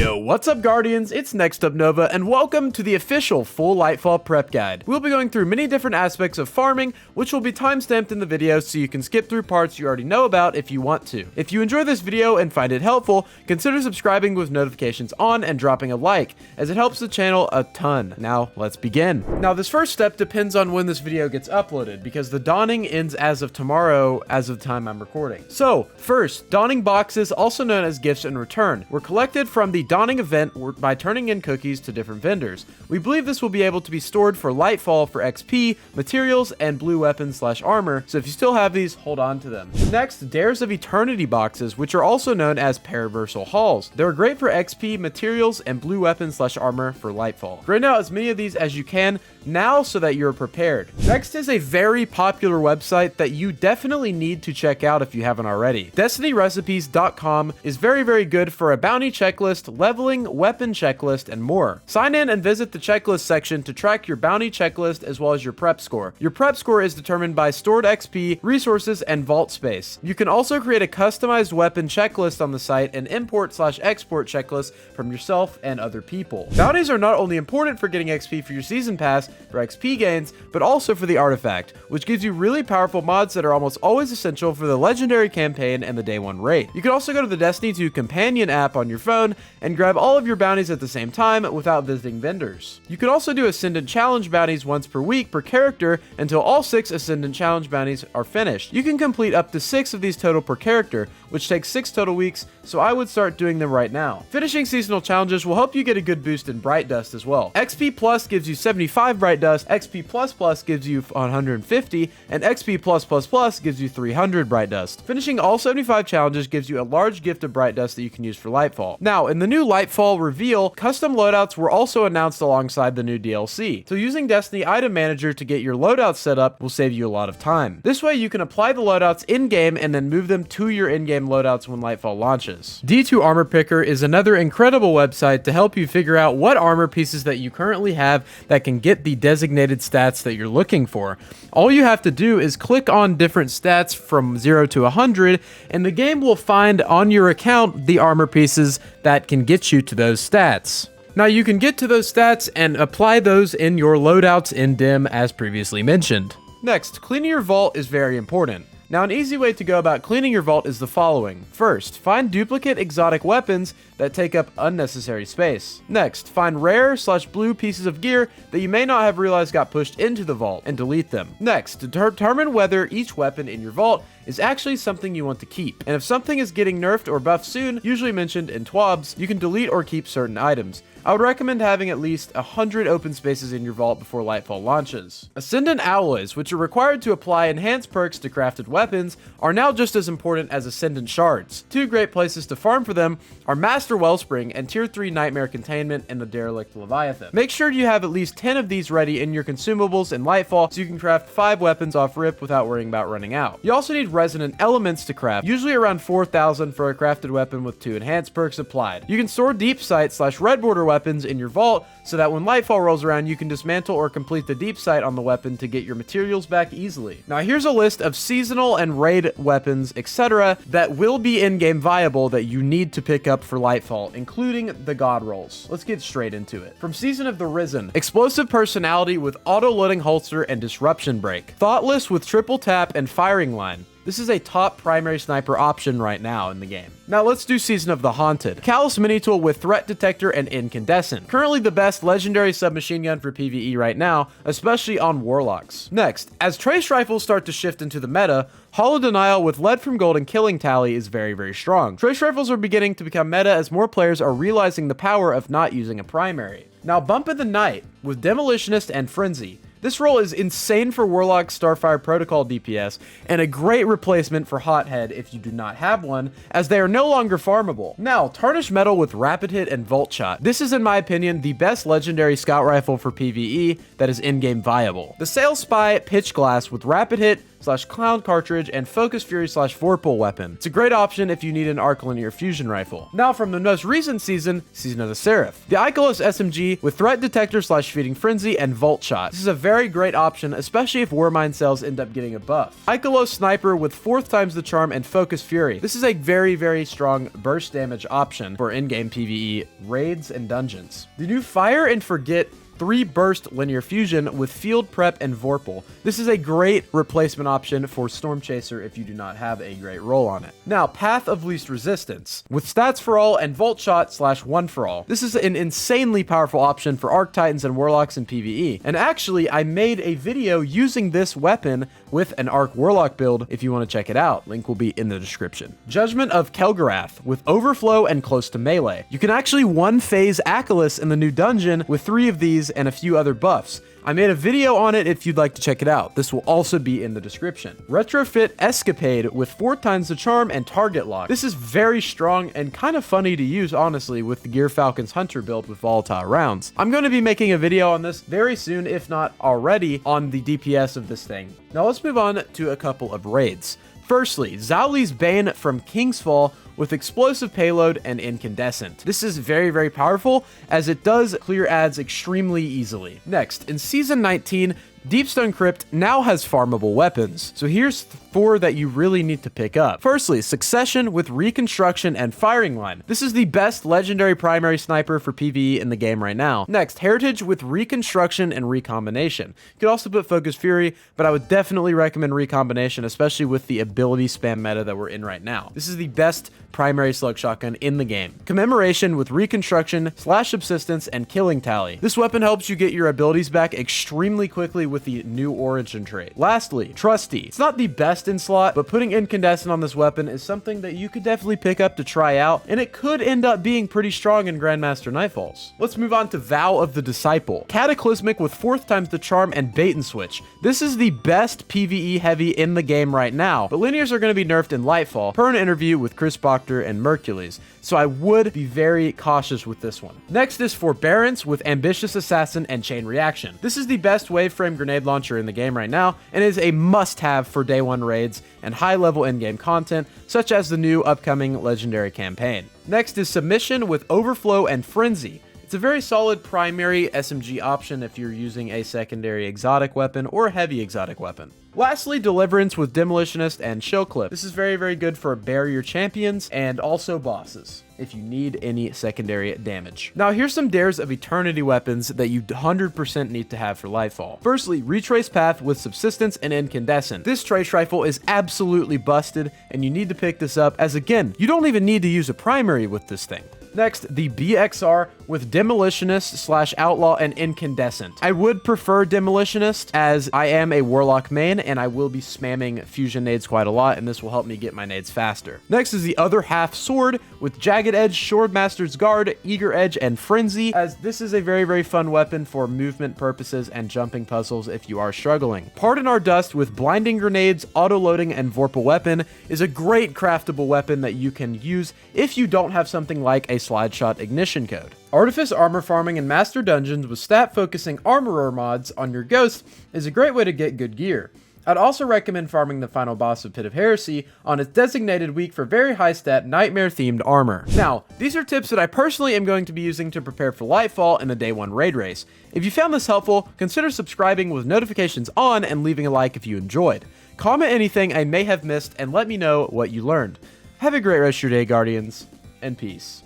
Yo, what's up Guardians? It's Next Up Nova and welcome to the official full Lightfall prep guide. We'll be going through many different aspects of farming, which will be timestamped in the video so you can skip through parts you already know about if you want to. If you enjoy this video and find it helpful, consider subscribing with notifications on and dropping a like, as it helps the channel a ton. Now, let's begin. Now, this first step depends on when this video gets uploaded, because the dawning ends as of tomorrow, as of the time I'm recording. So, first, dawning boxes, also known as gifts in return, were collected from the dawning event by turning in cookies to different vendors. We believe this will be able to be stored for Lightfall for XP, materials, and blue weapons/armor, so if you still have these, hold on to them. Next, Dares of Eternity boxes, which are also known as Paraversal Hauls. They're great for XP, materials, and blue weapons/armor for Lightfall. Grind out as many of these as you can now so that you're prepared. Next is a very popular website that you definitely need to check out if you haven't already. DestinyRecipes.com is very good for a bounty checklist, leveling, weapon checklist, and more. Sign in and visit the checklist section to track your bounty checklist as well as your prep score. Your prep score is determined by stored XP, resources, and vault space. You can also create a customized weapon checklist on the site and import/export checklists from yourself and other people. Bounties are not only important for getting XP for your season pass for XP gains, but also for the artifact, which gives you really powerful mods that are almost always essential for the legendary campaign and the day 1 raid. You can also go to the Destiny 2 companion app on your phone and grab all of your bounties at the same time without visiting vendors. You can also do Ascendant challenge bounties once per week per character until all 6 Ascendant challenge bounties are finished. You can complete up to 6 of these total per character, which takes 6 total weeks, so I would start doing them right now. Finishing seasonal challenges will help you get a good boost in Bright Dust as well. XP Plus gives you 75 Bright Dust, XP Plus gives you 150, and XP Plus gives you 300 Bright Dust. Finishing all 75 challenges gives you a large gift of Bright Dust that you can use for Lightfall. Now, in the new Lightfall reveal, custom loadouts were also announced alongside the new DLC. So using Destiny Item Manager to get your loadouts set up will save you a lot of time. This way you can apply the loadouts in-game and then move them to your in-game loadouts when Lightfall launches. D2 Armor Picker is another incredible website to help you figure out what armor pieces that you currently have that can get the designated stats that you're looking for. All you have to do is click on different stats from 0 to 100, and the game will find on your account the armor pieces that can get you to those stats. Now you can get to those stats and apply those in your loadouts in DIM as previously mentioned. Next, cleaning your vault is very important. Now, an easy way to go about cleaning your vault is the following. First, find duplicate exotic weapons that take up unnecessary space. Next, find rare/blue pieces of gear that you may not have realized got pushed into the vault and delete them. Next, determine whether each weapon in your vault is actually something you want to keep. And if something is getting nerfed or buffed soon, usually mentioned in TWABs, you can delete or keep certain items. I would recommend having at least 100 open spaces in your vault before Lightfall launches. Ascendant alloys, which are required to apply enhanced perks to crafted weapons, are now just as important as Ascendant shards. 2 great places to farm for them are Master Wellspring and Tier 3 Nightmare Containment and the Derelict Leviathan. Make sure you have at least 10 of these ready in your consumables in Lightfall so you can craft 5 weapons off rip without worrying about running out. You also need resonant elements to craft, usually around 4,000 for a crafted weapon with 2 enhanced perks applied. You can store deep sight/red border weapons in your vault so that when Lightfall rolls around you can dismantle or complete the deep sight on the weapon to get your materials back easily. Now here's a list of seasonal and raid weapons, etc. that will be in-game viable that you need to pick up for Lightfall, including the Godrolls. Let's get straight into it. From Season of the Risen, Explosive Personality with auto-loading holster and disruption break. Thoughtless with triple tap and firing line. This is a top primary sniper option right now in the game. Now let's do Season of the Haunted. Callous Mini Tool with Threat Detector and Incandescent. Currently the best legendary submachine gun for PvE right now, especially on Warlocks. Next, as Trace Rifles start to shift into the meta, Hollow Denial with Lead from Gold and Killing Tally is very strong. Trace Rifles are beginning to become meta as more players are realizing the power of not using a primary. Now Bump in the Night with Demolitionist and Frenzy. This role is insane for Warlock Starfire Protocol DPS, and a great replacement for Hothead if you do not have one, as they are no longer farmable. Now, Tarnished Metal with Rapid Hit and Volt Shot. This is, in my opinion, the best legendary scout rifle for PvE that is in-game viable. The Sail Spy Pitch Glass with Rapid Hit, Clown cartridge and Focus Fury / Vorpal weapon. It's a great option if you need an arc linear fusion rifle. Now from the most recent season of the Seraph. The Icolos SMG with Threat Detector / Feeding Frenzy and Volt Shot. This is a very great option, especially if Warmind cells end up getting a buff. Icolos Sniper with 4th times the charm and Focus Fury. This is a very, very strong burst damage option for in-game PvE, raids, and dungeons. The new Fire and Forget 3 burst linear fusion with Field Prep and Vorpal. This is a great replacement option for Storm Chaser if you do not have a great roll on it. Now, Path of Least Resistance with Stats for All and Volt Shot / 1 for All. This is an insanely powerful option for Arc Titans and Warlocks in PvE. And actually, I made a video using this weapon with an Arc Warlock build if you want to check it out. Link will be in the description. Judgment of Kelgarath with Overflow and Close to Melee. You can actually one-phase Achilles in the new dungeon with 3 of these and a few other buffs. I made a video on it if you'd like to check it out. This will also be in the description. Retrofit Escapade with 4 times the charm and target lock. This is very strong and kind of funny to use, honestly, with the Gear Falcon's Hunter build with volatile rounds. I'm going to be making a video on this very soon, if not already, on the DPS of this thing. Now let's move on to a couple of raids. Firstly, Zauli's Bane from King's Fall with Explosive Payload and Incandescent. This is very, very powerful as it does clear ads extremely easily. Next, in Season 19, Deepstone Crypt now has farmable weapons. So here's 4 that you really need to pick up. Firstly, Succession with Reconstruction and Firing Line. This is the best legendary primary sniper for PvE in the game right now. Next, Heritage with Reconstruction and Recombination. You could also put Focus Fury, but I would definitely recommend Recombination, especially with the ability spam meta that we're in right now. This is the best primary slug shotgun in the game. Commemoration with Reconstruction / Subsistence and Killing Tally. This weapon helps you get your abilities back extremely quickly with the new origin trait. Lastly, Trusty. It's not the best in slot, but putting Incandescent on this weapon is something that you could definitely pick up to try out, and it could end up being pretty strong in Grandmaster Nightfalls. Let's move on to Vow of the Disciple. Cataclysmic with 4th times the charm and Bait and Switch. This is the best PvE heavy in the game right now, but linears are going to be nerfed in Lightfall per an interview with Chris Bachter and Mercules, so I would be very cautious with this one. Next is Forbearance with Ambitious Assassin and Chain Reaction. This is the best wave frame grenade launcher in the game right now, and is a must-have for day 1 raids and high-level in-game content, such as the new upcoming legendary campaign. Next is Submission with Overflow and Frenzy. It's a very solid primary SMG option if you're using a secondary exotic weapon or a heavy exotic weapon. Lastly, Deliverance with Demolitionist and Chill Clip. This is very, very good for barrier champions and also bosses if you need any secondary damage. Now, here's some Dares of Eternity weapons that you 100% need to have for Lightfall. Firstly, Retrace Path with Subsistence and Incandescent. This trace rifle is absolutely busted, and you need to pick this up as, again, you don't even need to use a primary with this thing. Next, the BXR with Demolitionist / Outlaw and Incandescent. I would prefer Demolitionist as I am a Warlock main and I will be spamming fusion nades quite a lot, and this will help me get my nades faster. Next is the Other Half Sword with Jagged Edge, Swordmaster's Guard, Eager Edge, and Frenzy, as this is a very, very fun weapon for movement purposes and jumping puzzles if you are struggling. Pardon Our Dust with Blinding Grenades, Auto-Loading, and Vorpal Weapon is a great craftable weapon that you can use if you don't have something like a Slide Shot Ignition Code. Artifice armor farming in Master Dungeons with stat-focusing armorer mods on your Ghost is a great way to get good gear. I'd also recommend farming the final boss of Pit of Heresy on its designated week for very high stat nightmare-themed armor. Now, these are tips that I personally am going to be using to prepare for Lightfall in the Day 1 raid race. If you found this helpful, consider subscribing with notifications on and leaving a like if you enjoyed. Comment anything I may have missed and let me know what you learned. Have a great rest of your day, Guardians, and peace.